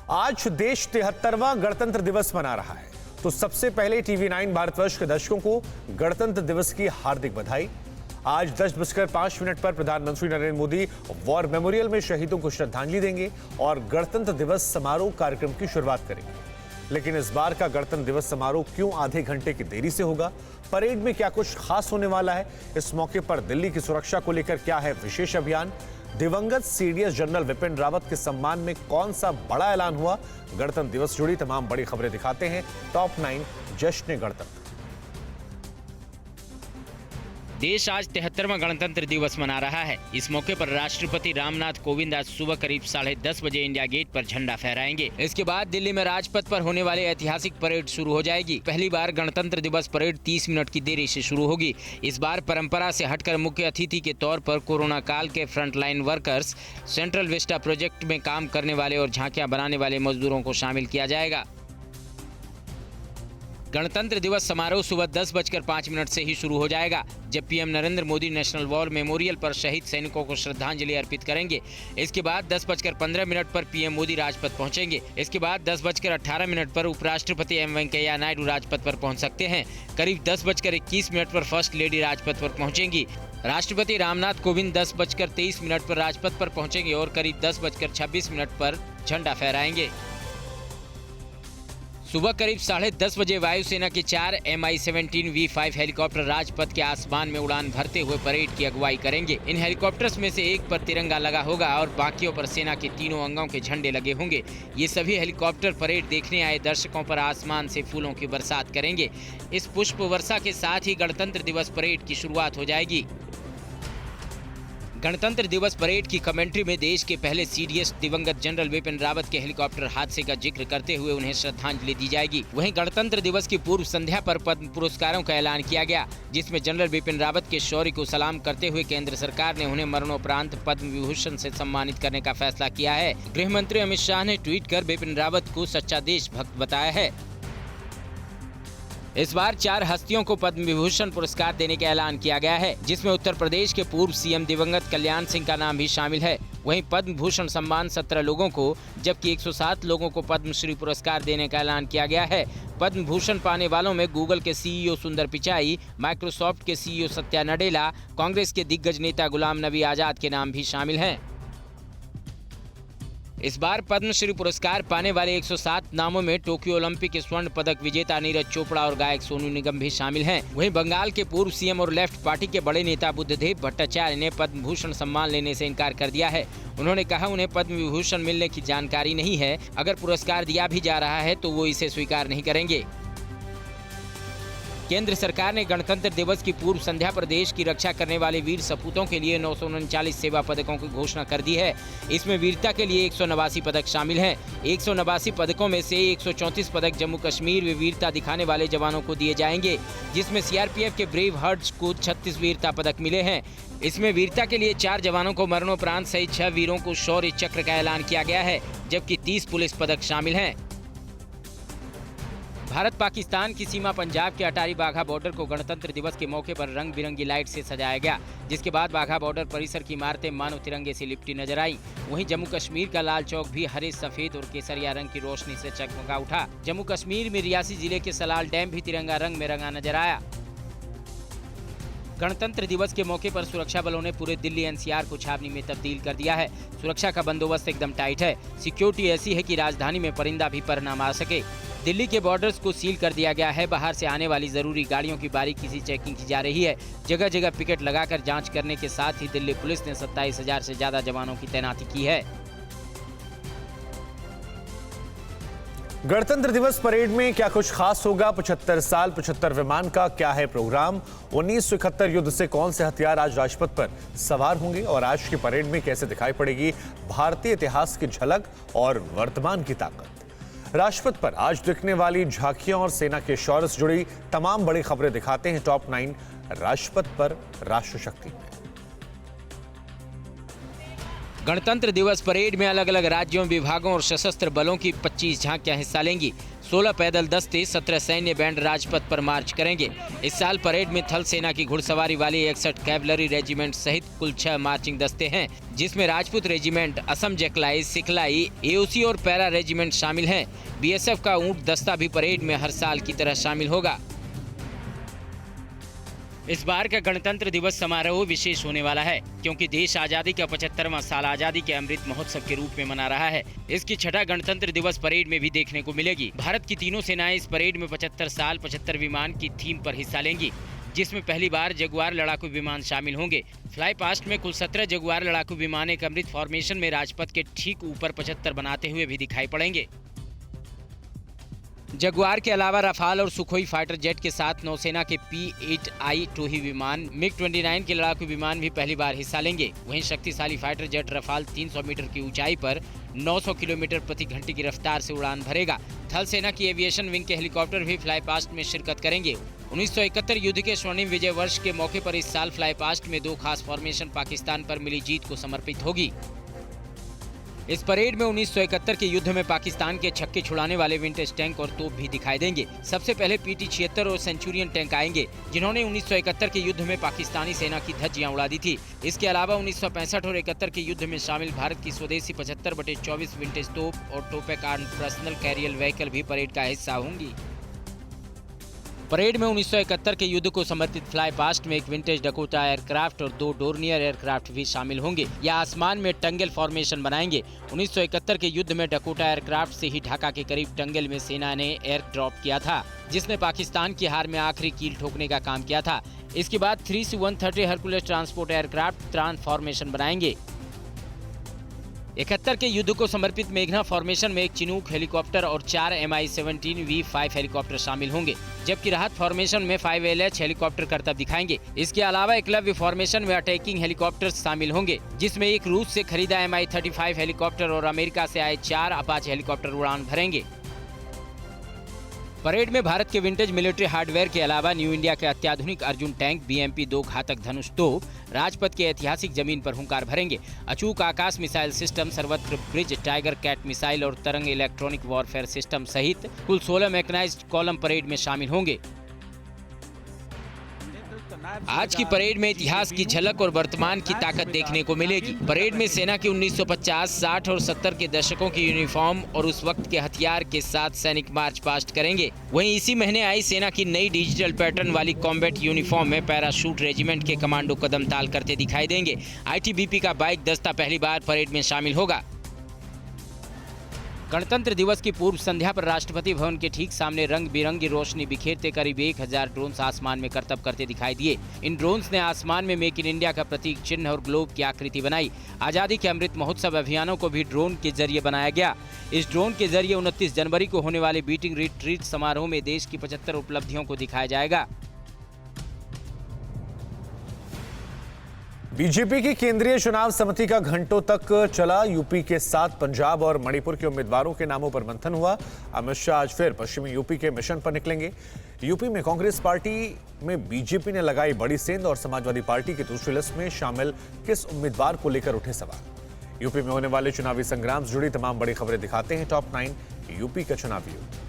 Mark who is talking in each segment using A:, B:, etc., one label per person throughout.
A: आज देश 73वां गणतंत्र दिवस मना रहा है, तो सबसे पहले टीवी9 भारतवर्ष के दर्शकों को गणतंत्र दिवस की हार्दिक बधाई। आज 10:05 पर प्रधानमंत्री नरेंद्र मोदी वॉर मेमोरियल में शहीदों को श्रद्धांजलि देंगे और गणतंत्र दिवस समारोह कार्यक्रम की शुरुआत करेंगे। लेकिन इस बार का गणतंत्र दिवस समारोह क्यों आधे घंटे की देरी से होगा? परेड में क्या कुछ खास होने वाला है? इस मौके पर दिल्ली की सुरक्षा को लेकर क्या है विशेष अभियान? दिवंगत सीडीएस जनरल विपिन रावत के सम्मान में कौन सा बड़ा ऐलान हुआ? गणतंत्र दिवस से जुड़ी तमाम बड़ी खबरें दिखाते हैं टॉप 9 जश्न गणतंत्र।
B: देश आज 73वां गणतंत्र दिवस मना रहा है। इस मौके पर राष्ट्रपति रामनाथ कोविंद आज सुबह करीब 10:30 बजे इंडिया गेट पर झंडा फहराएंगे। इसके बाद दिल्ली में राजपथ पर होने वाले ऐतिहासिक परेड शुरू हो जाएगी। पहली बार गणतंत्र दिवस परेड 30 मिनट की देरी से शुरू होगी। इस बार परंपरा से हटकर मुख्य अतिथि के तौर पर कोरोना काल के frontline workers, central Vista project में काम करने वाले और झांकियां बनाने वाले मजदूरों को शामिल किया जाएगा। गणतंत्र दिवस समारोह सुबह 10:05 से ही शुरू हो जाएगा, जब PM Narendra Modi national war memorial पर शहीद सैनिकों को श्रद्धांजलि अर्पित करेंगे। इसके बाद 10:15 पर पीएम मोदी राजपथ पहुंचेंगे। इसके बाद 10:18 पर उपराष्ट्रपति एम वेंकैया नायडू राजपथ पर पहुंच सकते हैं। करीब 10:21 पर फर्स्ट लेडी राजपथ पर पहुंचेंगी। राष्ट्रपति रामनाथ कोविंद 10:23 पर राजपथ पर पहुंचेंगे और करीब 10:26 पर झंडा फहराएंगे। सुबह करीब 10:30 बजे वायुसेना के 4 Mi-17 V5 हेलीकॉप्टर राजपथ के आसमान में उड़ान भरते हुए परेड की अगुवाई करेंगे। इन हेलीकॉप्टर्स में से एक पर तिरंगा लगा होगा और बाकियों पर सेना के तीनों अंगों के झंडे लगे होंगे। ये सभी हेलीकॉप्टर परेड देखने आए दर्शकों पर आसमान से फूलों की बरसात करेंगे। इस पुष्प वर्षा के साथ ही गणतंत्र दिवस परेड की शुरुआत हो जाएगी। गणतंत्र दिवस परेड की कमेंट्री में देश के पहले सीडीएस दिवंगत जनरल विपिन रावत के हेलीकॉप्टर हादसे का जिक्र करते हुए उन्हें श्रद्धांजलि दी जाएगी। वहीं गणतंत्र दिवस की पूर्व संध्या पर पद्म पुरस्कारों का ऐलान किया गया, जिसमें जनरल विपिन रावत के शौर्य को सलाम करते हुए केंद्र सरकार ने उन्हें मरणोपरांत पद्म विभूषण से सम्मानित करने का फैसला किया है। गृह मंत्री अमित शाह ने ट्वीट कर विपिन रावत को सच्चा देशभक्त बताया है। इस बार 4 हस्तियों को पद्म विभूषण पुरस्कार देने का ऐलान किया गया है, जिसमें उत्तर प्रदेश के पूर्व सीएम दिवंगत कल्याण सिंह का नाम भी शामिल है। वहीं पद्म भूषण सम्मान 17 लोगों को, जबकि 107 लोगों को पद्मश्री पुरस्कार देने का ऐलान किया गया है। पद्म भूषण पाने वालों में गूगल के सीईओ सुंदर पिचाई, माइक्रोसॉफ्ट के सीईओ सत्या नडेला, कांग्रेस के दिग्गज नेता गुलाम नबी आजाद के नाम भी शामिल हैं। इस बार पद्मश्री पुरस्कार पाने वाले 107 नामों में टोक्यो ओलंपिक के स्वर्ण पदक विजेता नीरज चोपड़ा और गायक सोनू निगम भी शामिल हैं। वहीं बंगाल के पूर्व सीएम और लेफ्ट पार्टी के बड़े नेता बुद्धदेव भट्टाचार्य ने पद्म भूषण सम्मान लेने से इनकार कर दिया है। उन्होंने कहा उन्हें पद्म विभूषण मिलने की जानकारी नहीं है। अगर पुरस्कार दिया भी जा रहा है तो वो इसे स्वीकार नहीं करेंगे। केंद्र सरकार ने गणतंत्र दिवस की पूर्व संध्या पर देश की रक्षा करने वाले वीर सपूतों के लिए 939 सेवा पदकों की घोषणा कर दी है। इसमें वीरता के लिए 189 पदक शामिल हैं। 189 पदकों में से 134 पदक जम्मू कश्मीर में वीरता दिखाने वाले जवानों को दिए जाएंगे, जिसमें सीआरपीएफ के ब्रेव हार्ट्स को 36 वीरता पदक मिले हैं। इसमें वीरता के लिए 4 जवानों को मरणोपरांत सहित 6 वीरों को शौर्य चक्र का ऐलान किया गया है, जबकि 30 पुलिस पदक शामिल हैं। भारत पाकिस्तान की सीमा पंजाब के अटारी बाघा बॉर्डर को गणतंत्र दिवस के मौके पर रंग बिरंगी लाइट से सजाया गया, जिसके बाद बाघा बॉर्डर परिसर की इमारतें मानव तिरंगे से लिपटी नजर आई। वहीं जम्मू कश्मीर का लाल चौक भी हरे, सफेद और केसरिया रंग की रोशनी से चकमका उठा। जम्मू कश्मीर में रियासी जिले के सलाल डैम भी तिरंगा रंग में रंगा नजर आया। गणतंत्र दिवस के मौके पर सुरक्षा बलों ने पूरे दिल्ली एनसीआर को छावनी में तब्दील कर दिया है। सुरक्षा का बंदोबस्त एकदम टाइट है। सिक्योरिटी ऐसी है कि राजधानी में परिंदा भी पर न मार सके। दिल्ली के बॉर्डर्स को सील कर दिया गया है। बाहर से आने वाली जरूरी गाड़ियों की बारीकी से चेकिंग की जा रही है। जगह जगह पिकेट लगाकर जांच करने के साथ ही दिल्ली पुलिस ने 27,000 से ज्यादा जवानों की तैनाती की है।
A: गणतंत्र दिवस परेड में क्या कुछ खास होगा? 75 साल 75 विमान का क्या है प्रोग्राम? 1971 युद्ध से कौन से हथियार आज राजपथ पर सवार होंगे और आज की परेड में कैसे दिखाई पड़ेगी भारतीय इतिहास की झलक और वर्तमान की ताकत? राजपथ पर आज दिखने वाली झांकियां और सेना के शौर्य से जुड़ी तमाम बड़ी खबरें दिखाते हैं टॉप 9 राजपथ पर राष्ट्र शक्ति में।
B: गणतंत्र दिवस परेड में अलग अलग राज्यों, विभागों और सशस्त्र बलों की 25 झांकियां हिस्सा लेंगी। 16 पैदल दस्ते, 17 सैन्य बैंड राजपथ पर मार्च करेंगे। इस साल परेड में थल सेना की घुड़सवारी वाली 61 कैवलरी रेजिमेंट सहित कुल 6 मार्चिंग दस्ते हैं, जिसमें राजपूत रेजिमेंट, असम जकलाई, सिखलाई, एओसी और पैरा रेजिमेंट शामिल हैं। बीएसएफ का ऊंट दस्ता भी परेड में हर साल की तरह शामिल होगा। इस बार का गणतंत्र दिवस समारोह विशेष होने वाला है, क्योंकि देश आजादी का 75वां साल आजादी के अमृत महोत्सव के रूप में मना रहा है। इसकी छठा गणतंत्र दिवस परेड में भी देखने को मिलेगी। भारत की तीनों सेनाएं इस परेड में 75 साल 75 विमान की थीम पर हिस्सा लेंगी, जिसमें पहली बार जगुआर लड़ाकू विमान शामिल होंगे। फ्लाई पास्ट में कुल 17 जगुआर लड़ाकू विमान एक अमृत फॉर्मेशन में राजपथ के ठीक ऊपर 75 बनाते हुए भी दिखाई पड़ेंगे। जगुआर के अलावा रफाल और सुखोई फाइटर जेट के साथ नौसेना के P-8I टोही विमान, MiG-29 के लड़ाकू विमान भी पहली बार हिस्सा लेंगे। वहीं शक्तिशाली फाइटर जेट रफाल 300 मीटर की ऊंचाई पर 900 किलोमीटर प्रति घंटे की रफ्तार से उड़ान भरेगा। थल सेना की एविएशन विंग के हेलीकॉप्टर भी फ्लाई पास्ट में शिरकत करेंगे। 1971 युद्ध के स्वर्णिम विजय वर्ष के मौके पर इस साल फ्लाई पास्ट में 2 खास फॉर्मेशन पाकिस्तान पर मिली जीत को समर्पित होगी। इस परेड में 1971 के युद्ध में पाकिस्तान के छक्के छुड़ाने वाले विंटेज टैंक और तोप भी दिखाई देंगे। सबसे पहले PT-76 और सेंचुरियन टैंक आएंगे, जिन्होंने 1971 के युद्ध में पाकिस्तानी सेना की धज्जियां उड़ा दी थी। इसके अलावा 1965 और 71 के युद्ध में शामिल भारत की स्वदेशी 75/24 विंटेज तोप और टोपैक आर्म पर्सनल कैरियर व्हीकल भी परेड का हिस्सा होंगी। परेड में 1971 के युद्ध को समर्पित फ्लाई पास्ट में एक विंटेज डकोटा एयरक्राफ्ट और 2 डोर्नियर एयरक्राफ्ट भी शामिल होंगे। यह आसमान में टंगेल फॉर्मेशन बनाएंगे। 1971 के युद्ध में डकोटा एयरक्राफ्ट से ही ढाका के करीब टंगेल में सेना ने एयर ड्रॉप किया था, जिसने पाकिस्तान की हार में आखिरी कील ठोकने का काम किया था। इसके बाद 3C-130 Hercules transport aircraft त्रान formation बनाएंगे। 71 के युद्ध को समर्पित मेघना फॉर्मेशन में एक चिनूक हेलीकॉप्टर और 4 Mi-17 V5 हेलीकॉप्टर शामिल होंगे, जबकि राहत फॉर्मेशन में 5LH हेलीकॉप्टर करतब दिखाएंगे। इसके अलावा एकलव्य फॉर्मेशन में अटैकिंग हेलीकॉप्टर शामिल होंगे, जिसमें एक रूस से खरीदा Mi-35 हेलीकॉप्टर और अमेरिका से आए 4 अपाचे हेलीकॉप्टर उड़ान भरेंगे। परेड में भारत के विंटेज मिलिट्री हार्डवेयर के अलावा न्यू इंडिया के अत्याधुनिक अर्जुन टैंक, BMP-2 घातक धनुष तोप, राजपथ के ऐतिहासिक जमीन पर हुंकार भरेंगे। अचूक आकाश मिसाइल सिस्टम, सर्वत्र ब्रिज, टाइगर कैट मिसाइल और तरंग इलेक्ट्रॉनिक वॉरफेयर सिस्टम सहित कुल 16 मैकेनाइज्ड कॉलम परेड में शामिल होंगे। आज की परेड में इतिहास की झलक और वर्तमान की ताकत देखने को मिलेगी। परेड में सेना की 1950, 60 और 70 के दशकों की यूनिफॉर्म और उस वक्त के हथियार के साथ सैनिक मार्च पास्ट करेंगे। वहीं इसी महीने आई सेना की नई डिजिटल पैटर्न वाली कॉम्बैट यूनिफॉर्म में पैराशूट रेजिमेंट के कमांडो कदम ताल करते दिखाई देंगे। ITBP का बाइक दस्ता पहली बार परेड में शामिल होगा। गणतंत्र दिवस की पूर्व संध्या पर राष्ट्रपति भवन के ठीक सामने रंग बिरंगी रोशनी बिखेरते करीब 1000 ड्रोन्स आसमान में करतब करते दिखाई दिए। इन ड्रोन्स ने आसमान में मेक इन इंडिया का प्रतीक चिन्ह और ग्लोब की आकृति बनाई। आजादी के अमृत महोत्सव अभियानों को भी ड्रोन के जरिए बनाया गया। इस ड्रोन के जरिए 29 जनवरी को होने वाले बीटिंग रिट्रीट समारोह में देश की 75 उपलब्धियों को दिखाया जाएगा।
A: बीजेपी की केंद्रीय चुनाव समिति का घंटों तक चला यूपी के साथ पंजाब और मणिपुर के उम्मीदवारों के नामों पर मंथन हुआ। अमित शाह आज फिर पश्चिमी यूपी के मिशन पर निकलेंगे। यूपी में कांग्रेस पार्टी में बीजेपी ने लगाई बड़ी सेंध और समाजवादी पार्टी की दूसरी लिस्ट में शामिल किस उम्मीदवार को लेकर उठे सवाल। यूपी में होने वाले चुनावी संग्राम से जुड़ी तमाम बड़ी खबरें दिखाते हैं टॉप 9 यूपी का चुनावी युद्ध।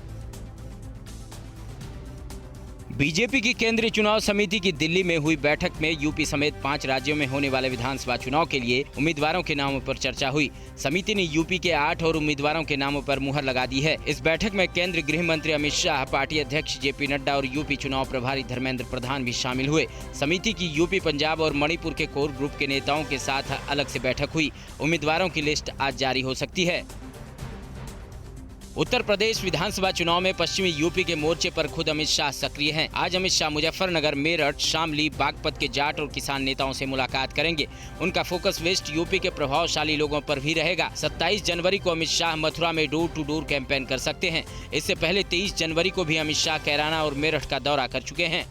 B: बीजेपी की केंद्रीय चुनाव समिति की दिल्ली में हुई बैठक में यूपी समेत 5 राज्यों में होने वाले विधानसभा चुनाव के लिए उम्मीदवारों के नामों पर चर्चा हुई। समिति ने यूपी के 8 और उम्मीदवारों के नामों पर मुहर लगा दी है। इस बैठक में केंद्रीय गृह मंत्री अमित शाह, पार्टी अध्यक्ष JP नड्डा और यूपी चुनाव प्रभारी धर्मेंद्र प्रधान भी शामिल हुए। समिति की यूपी, पंजाब और मणिपुर के कोर ग्रुप के नेताओं के साथ अलग से बैठक हुई। उम्मीदवारों की लिस्ट आज जारी हो सकती है। उत्तर प्रदेश विधानसभा चुनाव में पश्चिमी यूपी के मोर्चे पर खुद अमित शाह सक्रिय हैं। आज अमित शाह मुजफ्फरनगर, मेरठ, शामली, बागपत के जाट और किसान नेताओं से मुलाकात करेंगे। उनका फोकस वेस्ट यूपी के प्रभावशाली लोगों पर भी रहेगा। 27 जनवरी को अमित शाह मथुरा में डोर टू डोर कैंपेन कर सकते हैं। इससे पहले 23 जनवरी को भी अमित शाह कैराना और मेरठ का दौरा कर चुके हैं।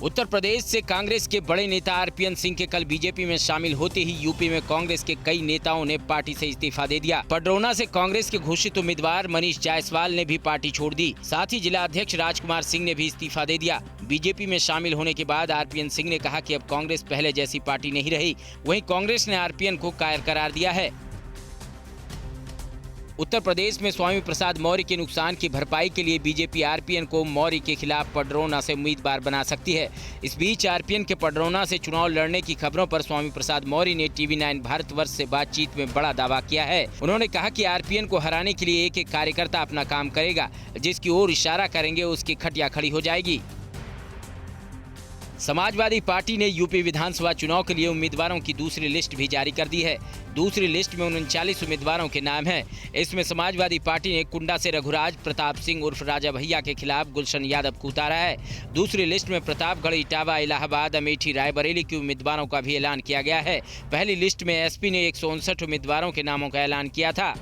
B: उत्तर प्रदेश से कांग्रेस के बड़े नेता RPN सिंह के कल बीजेपी में शामिल होते ही यूपी में कांग्रेस के कई नेताओं ने पार्टी से इस्तीफा दे दिया। पडरौना से कांग्रेस के घोषित उम्मीदवार मनीष जायसवाल ने भी पार्टी छोड़ दी। साथ ही जिला अध्यक्ष राजकुमार सिंह ने भी इस्तीफा दे दिया। बीजेपी में शामिल होने के बाद RPN सिंह ने कहा कि अब कांग्रेस पहले जैसी पार्टी नहीं रही। वहीं कांग्रेस ने RPN को कायर करार दिया है। उत्तर प्रदेश में स्वामी प्रसाद मौर्य के नुकसान की भरपाई के लिए बीजेपी आरपीएन को मौर्य के खिलाफ पडरौना से उम्मीदवार बना सकती है। इस बीच आरपीएन के पडरौना से चुनाव लड़ने की खबरों पर स्वामी प्रसाद मौर्य ने TV9 भारतवर्ष से बातचीत में बड़ा दावा किया है। उन्होंने कहा कि आरपीएन को हराने के लिए एक एक कार्यकर्ता अपना काम करेगा, जिसकी ओर इशारा करेंगे उसकी खटिया खड़ी हो जाएगी। समाजवादी पार्टी ने यूपी विधानसभा चुनाव के लिए उम्मीदवारों की दूसरी लिस्ट भी जारी कर दी है। दूसरी लिस्ट में 39 उम्मीदवारों के नाम हैं। इसमें समाजवादी पार्टी ने कुंडा से रघुराज प्रताप सिंह उर्फ राजा भैया के खिलाफ गुलशन यादव को उतारा है। दूसरी लिस्ट में प्रतापगढ़, इटावा, इलाहाबाद, अमेठी, रायबरेली के उम्मीदवारों का भी ऐलान किया गया है। पहली लिस्ट में एसपी ने 159 उम्मीदवारों के नामों का ऐलान किया था।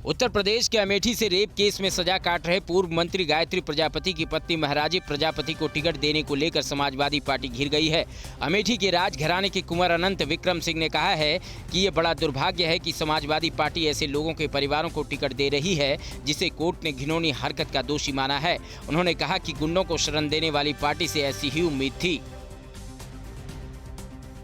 B: उत्तर प्रदेश के अमेठी से रेप केस में सजा काट रहे पूर्व मंत्री गायत्री प्रजापति की पत्नी महाराजी प्रजापति को टिकट देने को लेकर समाजवादी पार्टी घिर गई है। अमेठी के राजघराने के कुंवर अनंत विक्रम सिंह ने कहा है कि ये बड़ा दुर्भाग्य है कि समाजवादी पार्टी ऐसे लोगों के परिवारों को टिकट दे रही है जिसे कोर्ट ने घिनौनी हरकत का दोषी माना है। उन्होंने कहा कि गुंडों को शरण देने वाली पार्टी से ऐसी ही उम्मीद थी।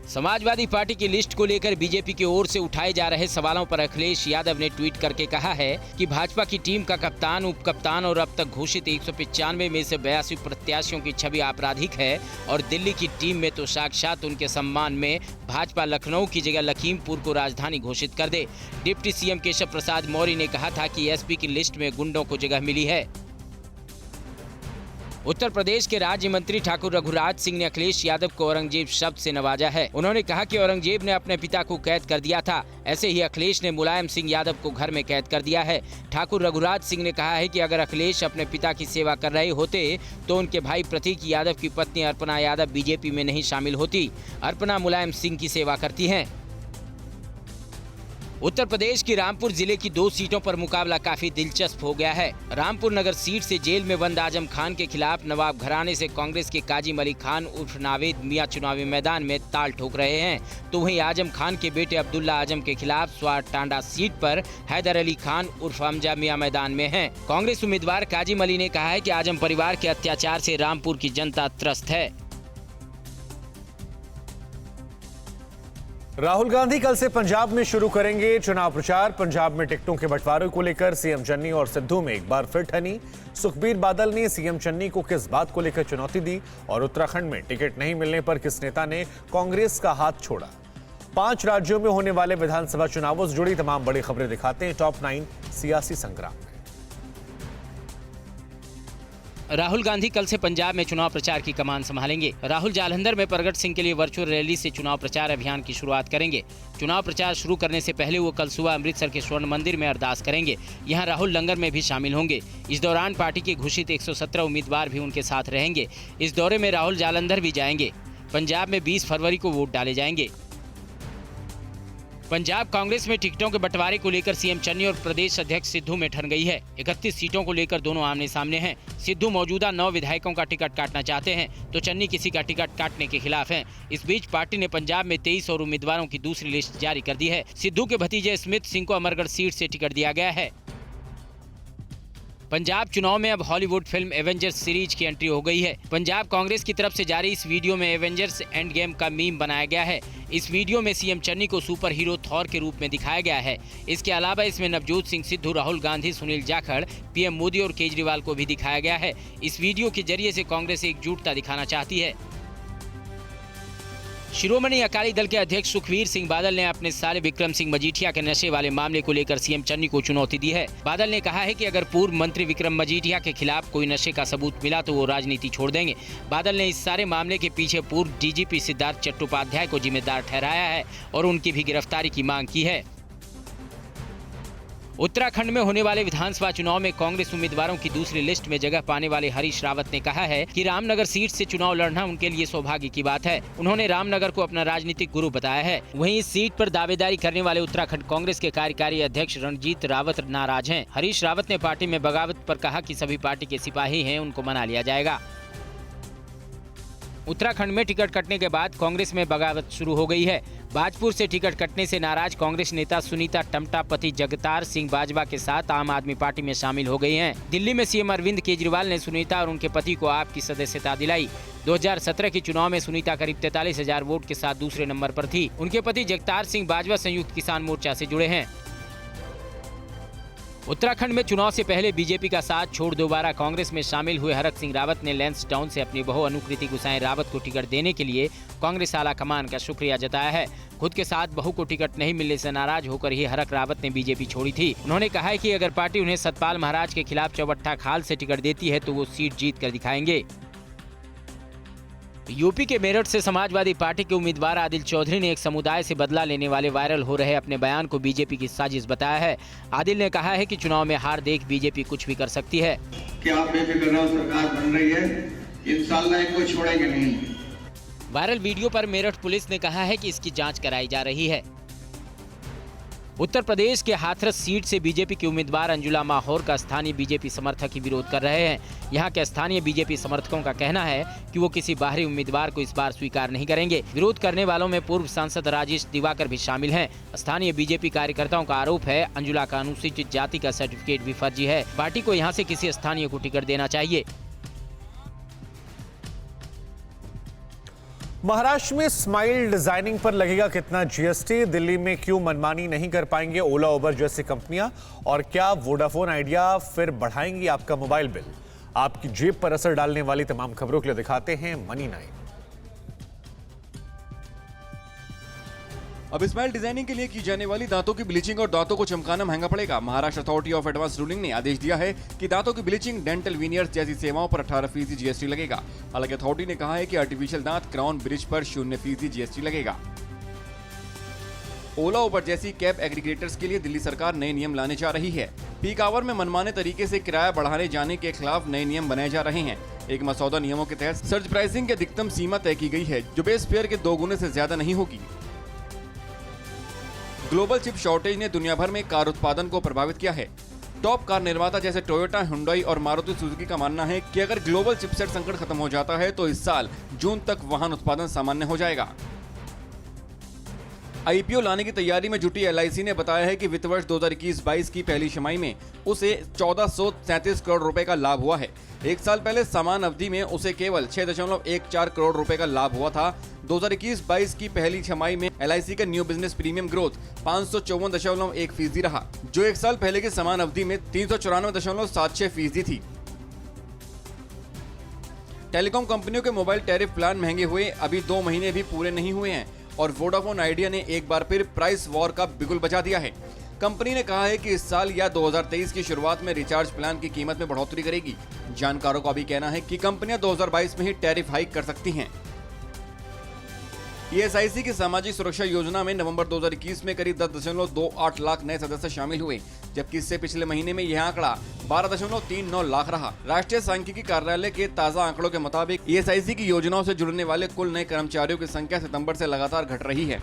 B: समाजवादी पार्टी की लिस्ट को लेकर बीजेपी की ओर से उठाए जा रहे सवालों पर अखिलेश यादव ने ट्वीट करके कहा है कि भाजपा की टीम का कप्तान, उप कप्तान और अब तक घोषित 195 में से 82 प्रत्याशियों की छवि आपराधिक है और दिल्ली की टीम में तो साक्षात उनके सम्मान में भाजपा लखनऊ की जगह लखीमपुर को राजधानी घोषित कर दे। डिप्टी सीएम केशव प्रसाद मौर्य ने कहा था कि एसपी की लिस्ट में गुंडों को जगह मिली है। उत्तर प्रदेश के राज्य मंत्री ठाकुर रघुराज सिंह ने अखिलेश यादव को औरंगजेब शब्द से नवाजा है। उन्होंने कहा कि औरंगजेब ने अपने पिता को कैद कर दिया था, ऐसे ही अखिलेश ने मुलायम सिंह यादव को घर में कैद कर दिया है। ठाकुर रघुराज सिंह ने कहा है कि अगर अखिलेश अपने पिता की सेवा कर रहे होते तो उनके भाई प्रतीक यादव की पत्नी अर्पणा यादव बीजेपी में नहीं शामिल होती। अर्पणा मुलायम सिंह की सेवा करती हैं। उत्तर प्रदेश की रामपुर जिले की 2 सीटों पर मुकाबला काफी दिलचस्प हो गया है। रामपुर नगर सीट से जेल में बंद आजम खान के खिलाफ नवाब घराने से कांग्रेस के काजिम अली खान उर्फ नावेद मियां चुनावी मैदान में ताल ठोक रहे हैं, तो वहीं आजम खान के बेटे अब्दुल्ला आजम के खिलाफ स्वार टांडा सीट पर हैदर अली खान उर्फ हमजा मियां मैदान में हैं। कांग्रेस उम्मीदवार काजिम अली ने कहा है कि आजम परिवार के अत्याचार से रामपुर की जनता त्रस्त है।
A: राहुल गांधी कल से पंजाब में शुरू करेंगे चुनाव प्रचार। पंजाब में टिकटों के बंटवारे को लेकर सीएम चन्नी और सिद्धू में एक बार फिर ठनी। सुखबीर बादल ने सीएम चन्नी को किस बात को लेकर चुनौती दी और उत्तराखंड में टिकट नहीं मिलने पर किस नेता ने कांग्रेस का हाथ छोड़ा। 5 राज्यों में होने वाले विधानसभा चुनावों से जुड़ी तमाम बड़ी खबरें दिखाते हैं टॉप 9 सियासी संग्राम में।
B: राहुल गांधी कल से पंजाब में चुनाव प्रचार की कमान संभालेंगे। राहुल जालंधर में प्रगट सिंह के लिए वर्चुअल रैली से चुनाव प्रचार अभियान की शुरुआत करेंगे। चुनाव प्रचार शुरू करने से पहले वो कल सुबह अमृतसर के स्वर्ण मंदिर में अरदास करेंगे। यहां राहुल लंगर में भी शामिल होंगे। इस दौरान पार्टी के घोषित 117 उम्मीदवार भी उनके साथ रहेंगे। इस दौरे में राहुल जालंधर भी जाएंगे। पंजाब में 20 फरवरी को वोट डाले जाएंगे। पंजाब कांग्रेस में टिकटों के बंटवारे को लेकर सीएम चन्नी और प्रदेश अध्यक्ष सिद्धू में ठन गई है। 31 सीटों को लेकर दोनों आमने सामने हैं। सिद्धू मौजूदा 9 विधायकों का टिकट काटना चाहते हैं तो चन्नी किसी का टिकट काटने के खिलाफ हैं। इस बीच पार्टी ने पंजाब में 23 और उम्मीदवारों की दूसरी लिस्ट जारी कर दी है। सिद्धू के भतीजे स्मिथ सिंह को अमरगढ़ सीट से टिकट दिया गया है। पंजाब चुनाव में अब हॉलीवुड फिल्म एवेंजर्स सीरीज की एंट्री हो गई है। पंजाब कांग्रेस की तरफ से जारी इस वीडियो में एवेंजर्स एंड गेम का मीम बनाया गया है। इस वीडियो में सीएम चन्नी को सुपर हीरो थॉर के रूप में दिखाया गया है। इसके अलावा इसमें नवजोत सिंह सिद्धू, राहुल गांधी, सुनील जाखड़, पीएम मोदी और केजरीवाल को भी दिखाया गया है। इस वीडियो के जरिए से कांग्रेस एकजुटता दिखाना चाहती है। शिरोमणि अकाली दल के अध्यक्ष सुखबीर सिंह बादल ने अपने साले विक्रम सिंह मजीठिया के नशे वाले मामले को लेकर सीएम चन्नी को चुनौती दी है। बादल ने कहा है कि अगर पूर्व मंत्री विक्रम मजीठिया के खिलाफ कोई नशे का सबूत मिला तो वो राजनीति छोड़ देंगे। बादल ने इस सारे मामले के पीछे पूर्व डीजीपी सिद्धार्थ चट्टोपाध्याय को जिम्मेदार ठहराया है और उनकी भी गिरफ्तारी की मांग की है। उत्तराखंड में होने वाले विधानसभा चुनाव में कांग्रेस उम्मीदवारों की दूसरी लिस्ट में जगह पाने वाले हरीश रावत ने कहा है कि रामनगर सीट से चुनाव लड़ना उनके लिए सौभाग्य की बात है। उन्होंने रामनगर को अपना राजनीतिक गुरु बताया है। वहीं इस सीट पर दावेदारी करने वाले उत्तराखंड कांग्रेस के कार्यकारी अध्यक्ष रणजीत रावत नाराज हैं। हरीश रावत ने पार्टी में बगावत पर कहा कि सभी पार्टी के सिपाही हैं, उनको मना लिया जाएगा। उत्तराखंड में टिकट कटने के बाद कांग्रेस में बगावत शुरू हो गई है। बाजपुर से टिकट कटने से नाराज कांग्रेस नेता सुनीता टमटा पति जगतार सिंह बाजवा के साथ आम आदमी पार्टी में शामिल हो गई हैं। दिल्ली में सीएम अरविंद केजरीवाल ने सुनीता और उनके पति को आप की सदस्यता दिलाई। 2017 के चुनाव में सुनीता करीब 43,000 वोट के साथ दूसरे नंबर पर थी। उनके पति जगतार सिंह बाजवा संयुक्त किसान मोर्चा से जुड़े हैं। उत्तराखंड में चुनाव से पहले बीजेपी का साथ छोड़ दोबारा कांग्रेस में शामिल हुए हरक सिंह रावत ने लैंसडाउन से अपनी बहु अनुकृति गुसाएं रावत को टिकट देने के लिए कांग्रेस आला कमान का शुक्रिया जताया है। खुद के साथ बहू को टिकट नहीं मिलने से नाराज होकर ही हरक रावत ने बीजेपी छोड़ी थी। उन्होंने कहा है कि अगर पार्टी उन्हें सतपाल महाराज के खिलाफ चौबट्टा खाल से टिकट देती है तो वो सीट जीत कर दिखाएंगे। यूपी के मेरठ से समाजवादी पार्टी के उम्मीदवार आदिल चौधरी ने एक समुदाय से बदला लेने वाले वायरल हो रहे अपने बयान को बीजेपी की साजिश बताया है। आदिल ने कहा है कि चुनाव में हार देख बीजेपी कुछ भी कर सकती है।
C: कि आप बेफिक्र रहो, सरकार बन रही है, इंशाल्लाह इनको छोड़ेंगे नहीं।
B: वायरल वीडियो पर मेरठ पुलिस ने कहा है कि इसकी जांच कराई जा रही है। उत्तर प्रदेश के हाथरस सीट से बीजेपी के उम्मीदवार अंजुला माहौर का स्थानीय बीजेपी समर्थक ही विरोध कर रहे हैं। यहां के स्थानीय बीजेपी समर्थकों का कहना है कि वो किसी बाहरी उम्मीदवार को इस बार स्वीकार नहीं करेंगे। विरोध करने वालों में पूर्व सांसद राजेश दिवाकर भी शामिल हैं। स्थानीय बीजेपी कार्यकर्ताओं का आरोप है अंजुला का अनुसूचित जाति का सर्टिफिकेट भी फर्जी है। पार्टी को यहाँ से किसी स्थानीय को टिकट देना चाहिए।
A: महाराष्ट्र में स्माइल डिजाइनिंग पर लगेगा कितना जीएसटी? दिल्ली में क्यों मनमानी नहीं कर पाएंगे ओला उबर जैसी कंपनियां? और क्या वोडाफोन आइडिया फिर बढ़ाएंगी आपका मोबाइल बिल? आपकी जेब पर असर डालने वाली तमाम खबरों के लिए दिखाते हैं मनी 9।
D: अब स्माइल डिजाइनिंग के लिए की जाने वाली दांतों की ब्लीचिंग और दांतों को चमकाना महंगा पड़ेगा। Maharashtra authority of advance ruling ने आदेश दिया है कि दांतों की ब्लीचिंग, डेंटल वीनियर्स जैसी सेवाओं पर 18% जीएसटी लगेगा। हालांकि अथॉरिटी ने कहा है कि आर्टिफिशियल दांत, क्राउन ब्रिज पर 0% जीएसटी लगेगा। ओला उबर जैसी कैब एग्रीगेटर्स के लिए दिल्ली सरकार नए नियम लाने जा रही है। पीक आवर में मनमाने तरीके से किराया बढ़ाने जाने के खिलाफ नए नियम बनाए जा रहे हैं। एक मसौदा नियमों के तहत सर्ज प्राइसिंग की अधिकतम सीमा तय की गई है, जो बेस फेयर के 2 गुने से ज्यादा नहीं होगी। ग्लोबल चिप शॉर्टेज ने दुनिया भर में कार उत्पादन को प्रभावित किया है। टॉप कार निर्माता जैसे टोयोटा, हुंडई और मारुति सुजुकी का मानना है कि अगर ग्लोबल चिपसेट संकट खत्म हो जाता है तो इस साल जून तक वाहन उत्पादन सामान्य हो जाएगा। आईपीओ लाने की तैयारी में जुटी एलआईसी ने बताया है कि वित्त वर्ष 2021-22 की पहली छमाही में उसे 1437 करोड़ रुपए का लाभ हुआ है। एक साल पहले समान अवधि में उसे केवल 6.14 करोड़ रुपए का लाभ हुआ था। 2021-22 की पहली छमाही में एलआईसी का न्यू बिजनेस प्रीमियम ग्रोथ 554.1% रहा, जो एक साल पहले की समान अवधि में 394.76% थी। टेलीकॉम कंपनियों के मोबाइल टैरिफ प्लान महंगे हुए अभी 2 महीने भी पूरे नहीं हुए हैं और वोडाफोन आइडिया ने एक बार फिर प्राइस वॉर का बिगुल बजा दिया है। कंपनी ने कहा है कि इस साल या 2023 की शुरुआत में रिचार्ज प्लान की कीमत में बढ़ोतरी करेगी। जानकारों का भी कहना है कि कंपनियां 2022 में ही टैरिफ हाइक कर सकती हैं। ईएसआईसी की सामाजिक सुरक्षा योजना में नवंबर 2021 में करीब 10.28 लाख नए सदस्य शामिल हुए, जबकि इससे पिछले महीने में यह आंकड़ा 12.39 लाख रहा। राष्ट्रीय सांख्यिकी कार्यालय के ताजा आंकड़ों के मुताबिक ईएसआईसी की योजनाओं से जुड़ने वाले कुल नए कर्मचारियों की संख्या सितंबर से लगातार घट रही है।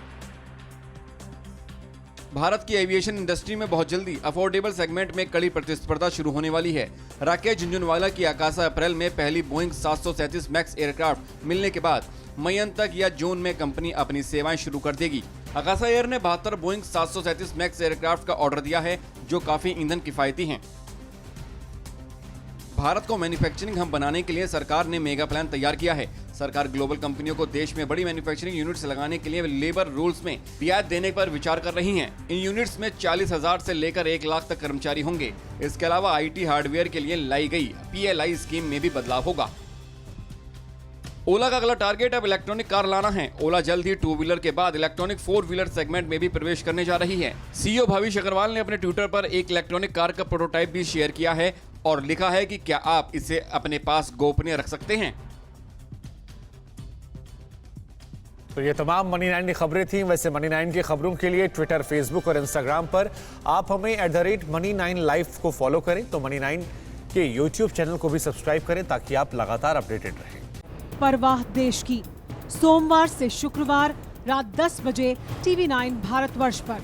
D: भारत की एविएशन इंडस्ट्री में बहुत जल्दी अफोर्डेबल सेगमेंट में कड़ी प्रतिस्पर्धा शुरू होने वाली है। राकेश झुंझुनवाला की आकाशा अप्रैल में पहली बोइंग 737 मैक्स एयरक्राफ्ट मिलने के बाद मई अंत तक या जून में कंपनी अपनी सेवाएं शुरू कर देगी। आकाशा एयर ने 72 बोइंग 737 मैक्स एयरक्राफ्ट का ऑर्डर दिया है, जो काफी ईंधन किफायती हैं। भारत को मैन्युफैक्चरिंग हब बनाने के लिए सरकार ने मेगा प्लान तैयार किया है। सरकार ग्लोबल कंपनियों को देश में बड़ी मैन्युफैक्चरिंग यूनिट्स लगाने के लिए लेबर रूल्स में रियायत देने पर विचार कर रही हैं। इन यूनिट्स में 40,000 से लेकर 1 लाख तक कर्मचारी होंगे। इसके अलावा आईटी हार्डवेयर के लिए लाई गई पीएलआई स्कीम में भी बदलाव होगा। ओला का अगला टारगेट अब इलेक्ट्रॉनिक कार लाना है। ओला जल्द ही 2 व्हीलर के बाद इलेक्ट्रॉनिक 4 व्हीलर सेगमेंट में भी प्रवेश करने जा रही है। सीईओ भाविश अग्रवाल ने अपने ट्विटर पर एक इलेक्ट्रॉनिक कार का प्रोटोटाइप भी शेयर किया है और लिखा है कि क्या आप इसे अपने पास गोपनीय रख सकते हैं।
A: तो ये तमाम मनी 9 की खबरें थी। वैसे मनी 9 की खबरों के लिए ट्विटर, फेसबुक और इंस्टाग्राम पर आप हमें @मनी9 लाइव को फॉलो करें। तो मनी 9 के यूट्यूब चैनल को भी सब्सक्राइब करें ताकि आप लगातार अपडेटेड रहें।
E: परवाह देश की, सोमवार से शुक्रवार रात 10 बजे TV9 भारतवर्ष पर।